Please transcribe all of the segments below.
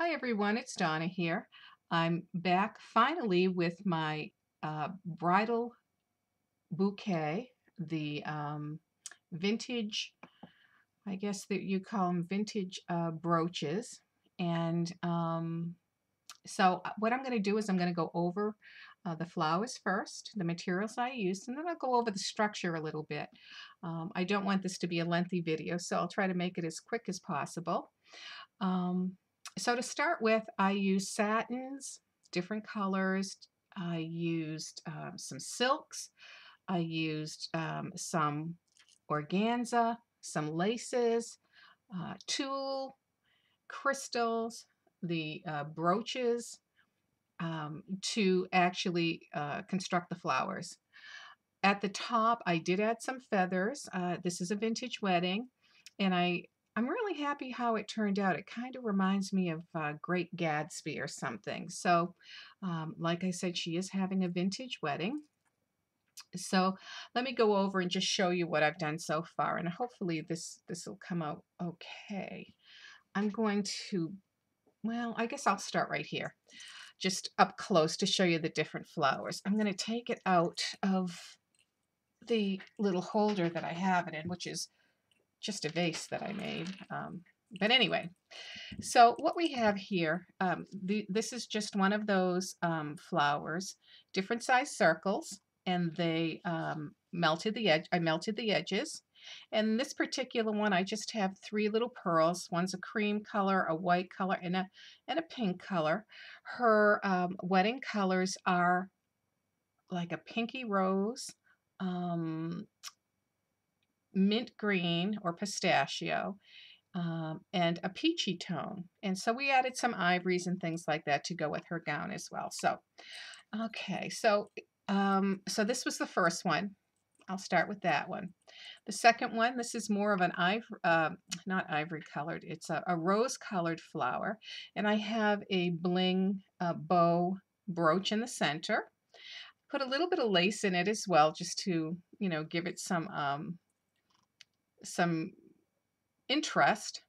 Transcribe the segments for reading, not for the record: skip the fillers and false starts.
Hi everyone, it's Donna here. I'm back finally with my bridal bouquet, the vintage, I guess that you call them vintage brooches. And what I'm going to do is I'm going to go over the flowers first, the materials I used, and then I'll go over the structure a little bit. I don't want this to be a lengthy video, so I'll try to make it as quick as possible. Um, so to start with, I used satins, different colors. I used some silks. I used some organza, some laces, tulle, crystals, the brooches to actually construct the flowers. At the top, I did add some feathers. This is a vintage wedding, and I'm really happy how it turned out. It kind of reminds me of Great Gatsby or something. So, like I said, she is having a vintage wedding. So let me go over and just show you what I've done so far, and hopefully this will come out okay. I'm going to, well, I guess I'll start right here, just up close to show you the different flowers. I'm going to take it out of the little holder that I have it in, which is just a vase that I made. But anyway, so what we have here, this is just one of those flowers, different size circles, and they melted the edge. I melted the edges. And this particular one, I just have three little pearls. One's a cream color, a white color, and a pink color. Her wedding colors are like a pinky rose, um, mint green or pistachio, and a peachy tone. And so we added some ivories and things like that to go with her gown as well. So, okay, so this was the first one. I'll start with that one. The second one, this is more of an not ivory colored, it's a rose colored flower. And I have a bling bow brooch in the center. Put a little bit of lace in it as well, just to, give it some interest.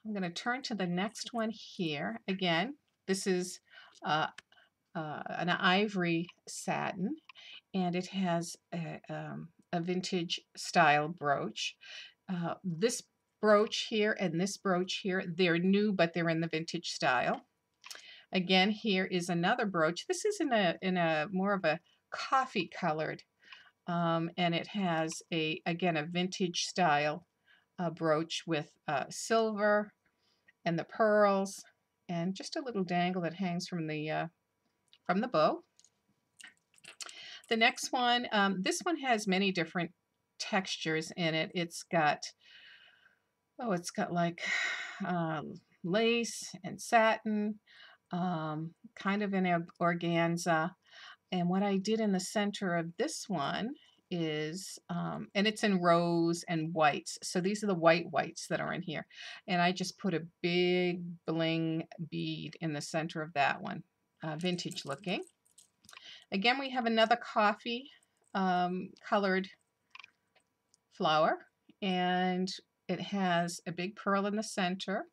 I'm going to turn to the next one here. Again, this is uh, an ivory satin, and it has a vintage style brooch. This brooch here and this brooch here, they're new, but they're in the vintage style. Again, here is another brooch. This is in a more of a coffee colored, and it has again a vintage style brooch with silver and the pearls, and just a little dangle that hangs from the bow. The next one, this one has many different textures in it. It's got like lace and satin, kind of an organza. And what I did in the center of this one is, and it's in rose and whites. So these are the whites that are in here. And I just put a big bling bead in the center of that one, vintage looking. Again, we have another coffee colored flower, and it has a big pearl in the center.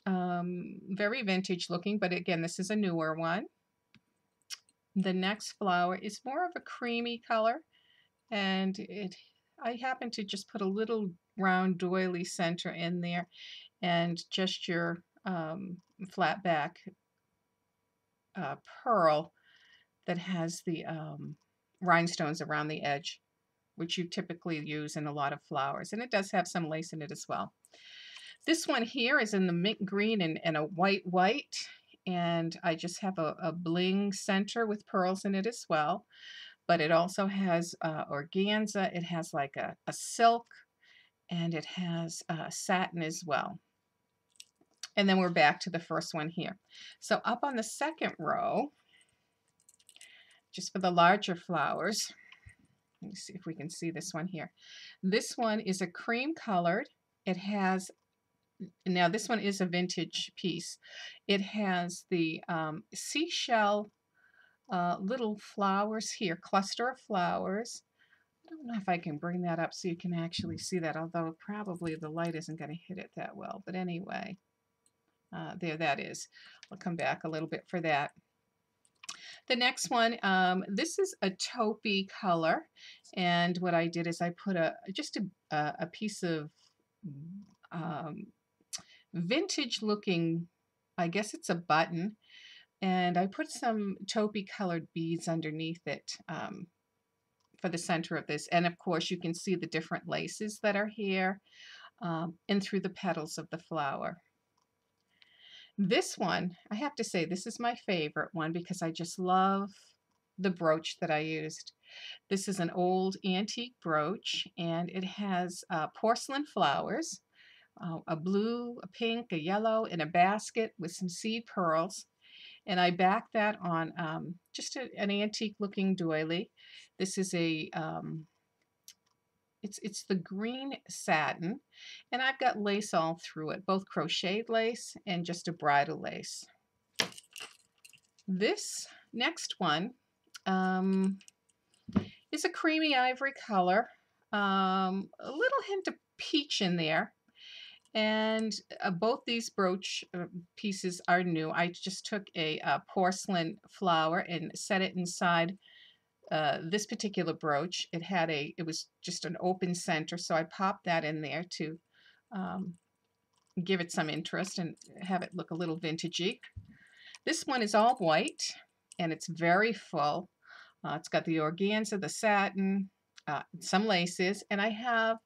Very vintage looking, but again, this is a newer one. The next flower is more of a creamy color, and I happen to just put a little round doily center in there, and just your flat back pearl that has the rhinestones around the edge, which you typically use in a lot of flowers, and it does have some lace in it as well. This one here is in the mint green and a white, and I just have a bling center with pearls in it as well. But it also has organza, it has like a silk, and it has satin as well. And then we're back to the first one here. So up on the second row, just for the larger flowers, let me see if we can see this one here. This one is a cream colored. It has, now this one is a vintage piece. It has the seashell little flowers here, cluster of flowers. I don't know if I can bring that up so you can actually see that, although probably the light isn't going to hit it that well. But anyway, There that is. I'll come back a little bit for that. The next one, this is a taupey color, and what I did is I put just a piece of um, vintage looking, I guess it's a button, and I put some taupey colored beads underneath it for the center of this. And of course, you can see the different laces that are here and through the petals of the flower. This one, I have to say, this is my favorite one because I just love the brooch that I used. This is an old antique brooch, and it has porcelain flowers, a blue, a pink, a yellow, in a basket with some seed pearls. And I backed that on just an antique looking doily. This is it's the green satin, and I've got lace all through it, both crocheted lace and just a bridal lace. This next one is a creamy ivory color, a little hint of peach in there. And both these brooch pieces are new. I just took a porcelain flower and set it inside this particular brooch. It was just an open center, so I popped that in there to um, give it some interest and have it look a little vintagey. This one is all white, and it's very full. It's got the organza, the satin, some laces, and I have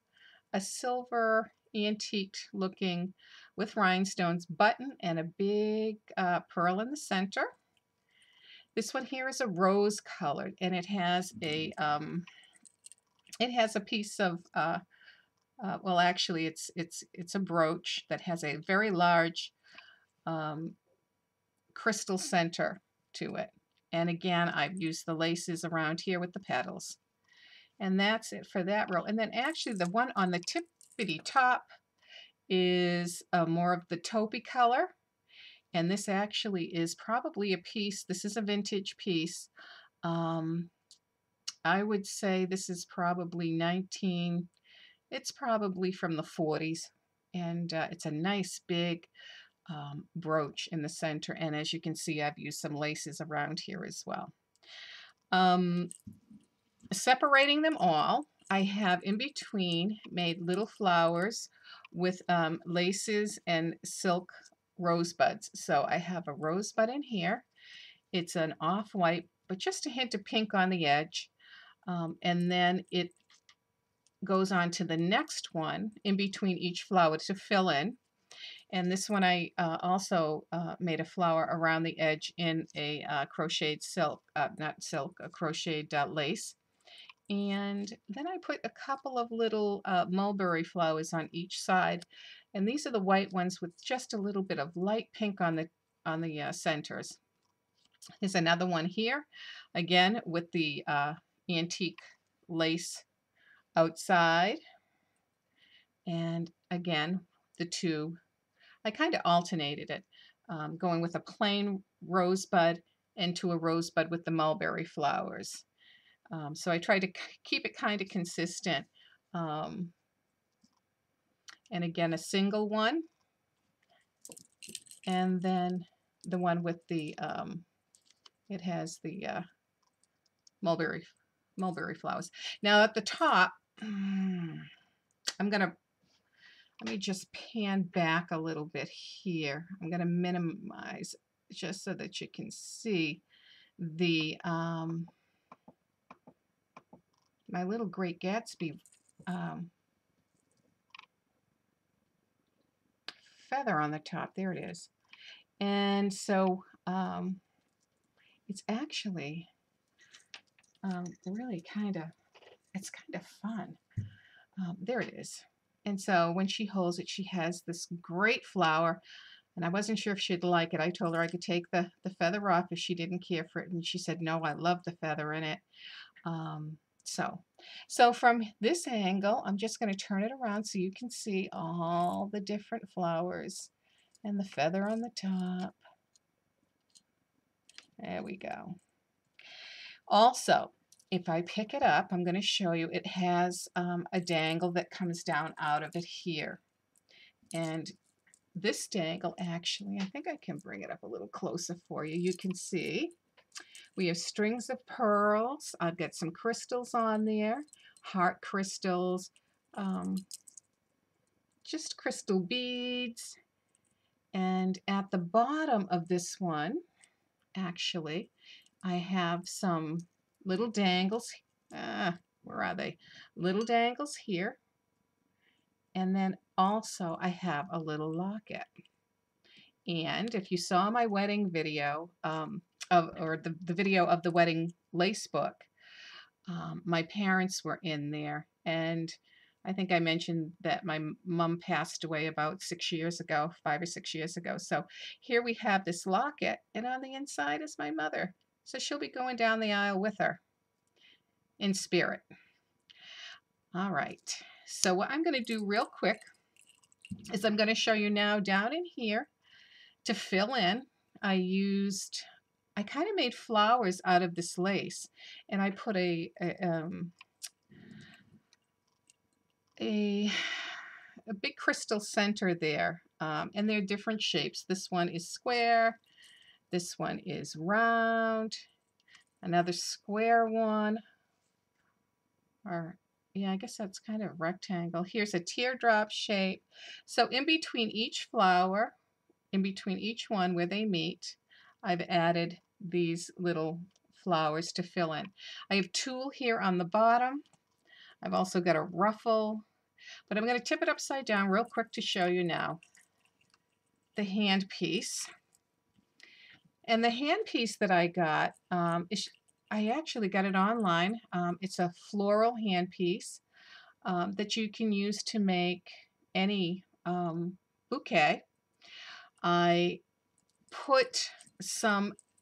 a silver antique looking with rhinestones button and a big pearl in the center. This one here is a rose colored, and it has a piece of well, actually it's a brooch that has a very large um, crystal center to it. And again, I've used the laces around here with the petals. And that's it for that row. And then actually the one on the tippity top is more of the taupey color. And this actually is probably a piece, this is a vintage piece. I would say this is probably it's probably from the 40s. And it's a nice big brooch in the center. And as you can see, I've used some laces around here as well. Separating them all, I have in between made little flowers with laces and silk rosebuds. So I have a rosebud in here. It's an off-white, but just a hint of pink on the edge. And then it goes on to the next one in between each flower to fill in. And this one I also made a flower around the edge in a crocheted silk, not silk, a crocheted lace. And then I put a couple of little mulberry flowers on each side. And these are the white ones with just a little bit of light pink on the centers. There's another one here, again with the antique lace outside. And again, the two, I kind of alternated it, going with a plain rosebud into a rosebud with the mulberry flowers. So I try to keep it kind of consistent. And again, a single one. And then the one with the, it has the mulberry flowers. Now at the top, let me just pan back a little bit here. I'm going to minimize just so that you can see the my little Great Gatsby feather on the top. There it is. And so it's actually really it's kind of fun. There it is. And so when she holds it, she has this great flower. And I wasn't sure if she'd like it. I told her I could take the feather off if she didn't care for it. And she said, no, I love the feather in it. So from this angle, I'm just going to turn it around so you can see all the different flowers and the feather on the top. There we go. Also, if I pick it up, I'm going to show you, it has a dangle that comes down out of it here. And this dangle, actually, I think I can bring it up a little closer for you. You can see we have strings of pearls. I've got some crystals on there, heart crystals, um, just crystal beads. And at the bottom of this one, actually, I have some little dangles. Where are they? Little dangles here. And then also I have a little locket. And if you saw my wedding video, or the video of the wedding lace book, my parents were in there. And I think I mentioned that my mom passed away about 6 years ago, 5 or 6 years ago. So here we have this locket, and on the inside is my mother. So she'll be going down the aisle with her in spirit. All right. So what I'm going to do real quick is I'm going to show you now down in here to fill in. I kind of made flowers out of this lace, and I put a big crystal center there, and they're different shapes. This one is square, this one is round, another square one, or yeah, I guess that's kind of rectangle. Here's a teardrop shape. So in between each flower, in between each one where they meet, I've added these little flowers to fill in. I have tulle here on the bottom. I've also got a ruffle, but I'm going to tip it upside down real quick to show you now the hand piece. And the hand piece that I got, I actually got it online. It's a floral hand piece that you can use to make any bouquet. I put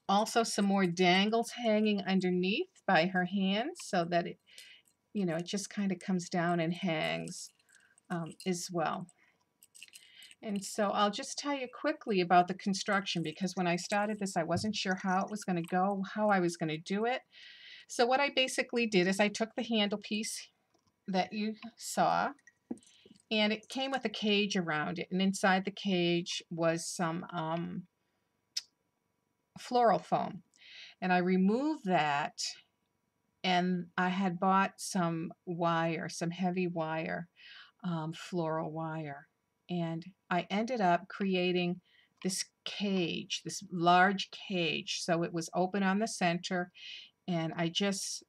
also some more dangles hanging underneath by her hands so that it just kind of comes down and hangs as well. And so I'll just tell you quickly about the construction, because when I started this, I wasn't sure how it was going to go, how I was going to do it. So what I basically did is I took the handle piece that you saw, and it came with a cage around it. And inside the cage was some floral foam. And I removed that, and I had bought some wire, some heavy wire, floral wire. And I ended up creating this cage, this large cage. So it was open on the center, and I just,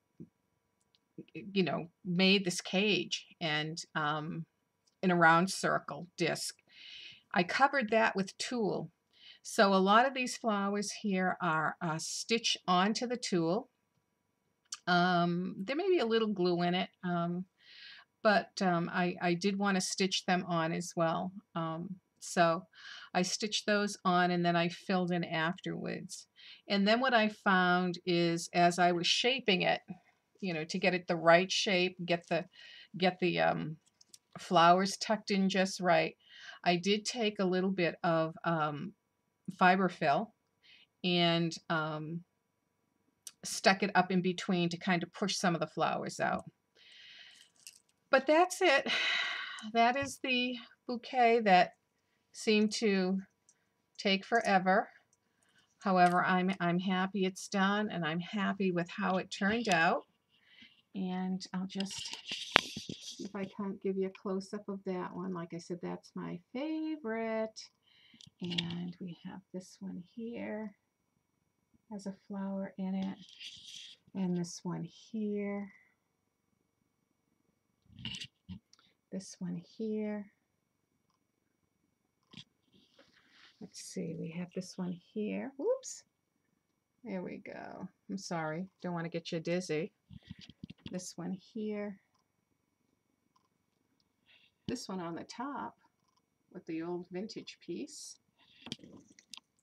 made this cage and in a round circle disc. I covered that with tulle. So a lot of these flowers here are stitched onto the tulle. There may be a little glue in it, but I did want to stitch them on as well. So I stitched those on, and then I filled in afterwards. And then what I found is, as I was shaping it, to get it the right shape, get the flowers tucked in just right, I did take a little bit of fiberfill and stuck it up in between to kind of push some of the flowers out. But that's it. That is the bouquet that seemed to take forever. However, I'm happy it's done, and I'm happy with how it turned out. And I'll just see if I can't give you a close-up of that one. Like I said, that's my favorite. And we have this one here, has a flower in it, and this one here, this one here. Let's see, we have this one here. Whoops. There we go. I'm sorry, don't want to get you dizzy. This one here. This one on the top with the old vintage piece.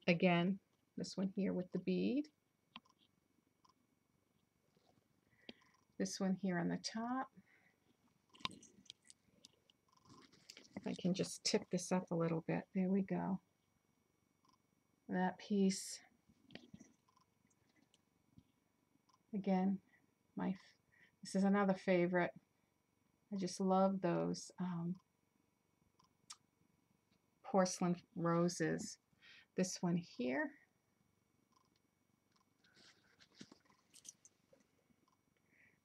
Again, this one here with the bead. This one here on the top. If I can just tip this up a little bit. There we go. That piece. Again, this is another favorite. I just love those porcelain roses. This one here.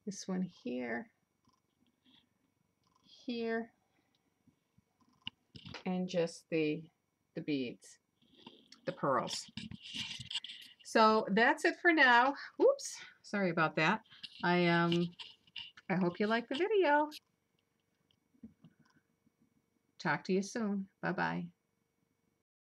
This one here. Here. And just the beads, the pearls. So that's it for now. Oops, sorry about that. I hope you like the video. Talk to you soon. Bye-bye.